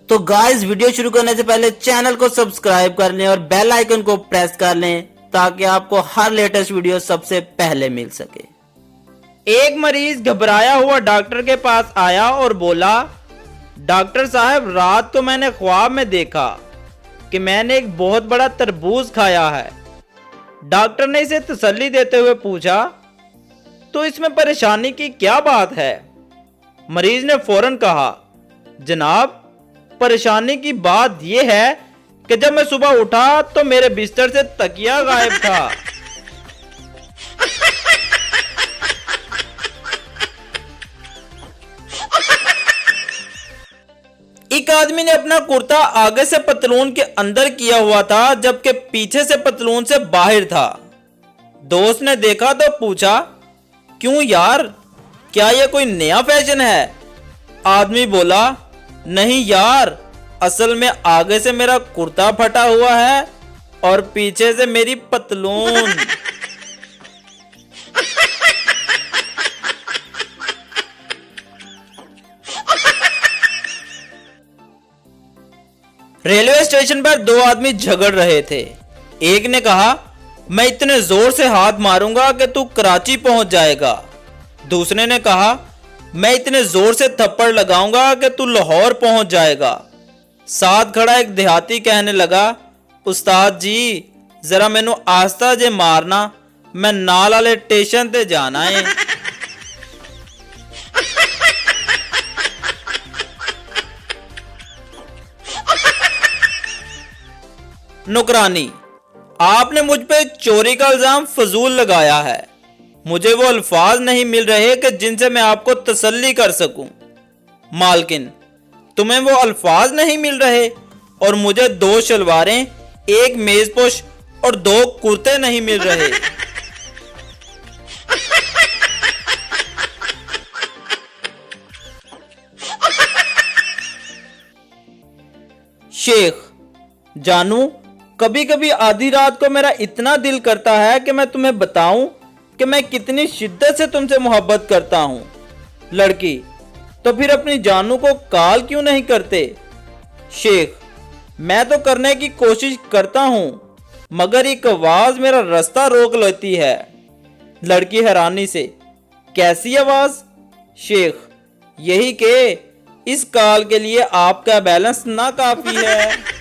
तो guys video शुरू करने से पहले चैनल को सब्सक्राइब कर लें और बेल आइकन को प्रेस कर लें ताकि आपको हर लेटेस्ट वीडियो सबसे पहले मिल सके। एक मरीज घबराया हुआ डॉक्टर के पास आया और बोला, डॉक्टर साहब रात को मैंने ख्वाब में देखा कि मैंने एक बहुत बड़ा तरबूज खाया है। डॉक्टर ने इसे तसल्ली देते हुए पूछा, तो इसमें परेशानी की क्या बात है? मरीज ने फौरन कहा, जनाब परेशानी की बात यह है कि जब मैं सुबह उठा तो मेरे बिस्तर से तकिया गायब था। एक आदमी ने अपना कुर्ता आगे से पतलून के अंदर किया हुआ था जबकि पीछे से पतलून से बाहर था। दोस्त ने देखा तो पूछा, क्यों यार, क्या यह कोई नया फैशन है? आदमी बोला, नहीं यार, असल में आगे से मेरा कुर्ता फटा हुआ है और पीछे से मेरी पतलून। रेलवे स्टेशन पर दो आदमी झगड़ रहे थे। एक ने कहा, मैं इतने जोर से हाथ मारूंगा कि तू कराची पहुंच जाएगा। दूसरे ने कहा, मैं इतने जोर से थप्पड़ लगाऊंगा कि तू लाहौर पहुंच जाएगा। साथ खड़ा एक देहाती कहने लगा, उस्ताद जी जरा मैनू आस्ता जे मारना, मैं नाल वाले स्टेशन ते जाना है। नुकरानी, आपने मुझ पे चोरी का इल्जाम फजूल लगाया है। मुझे वो अल्फाज नहीं मिल रहे कि जिनसे मैं आपको तसल्ली कर सकूं। मालकिन, तुम्हें वो अल्फाज नहीं मिल रहे और मुझे दो शलवारें, एक मेजपोश और दो कुर्ते नहीं मिल रहे। शेख, जानू कभी कभी आधी रात को मेरा इतना दिल करता है कि मैं तुम्हें बताऊं कि मैं कितनी शिद्दत से तुमसे मोहब्बत करता हूं। लड़की, तो फिर अपनी जानू को कॉल क्यों नहीं करते? शेख, मैं तो करने की कोशिश करता हूं मगर एक आवाज मेरा रास्ता रोक लेती है। लड़की हैरानी से, कैसी आवाज? शेख, यही कि इस कॉल के लिए आपका बैलेंस ना काफी है।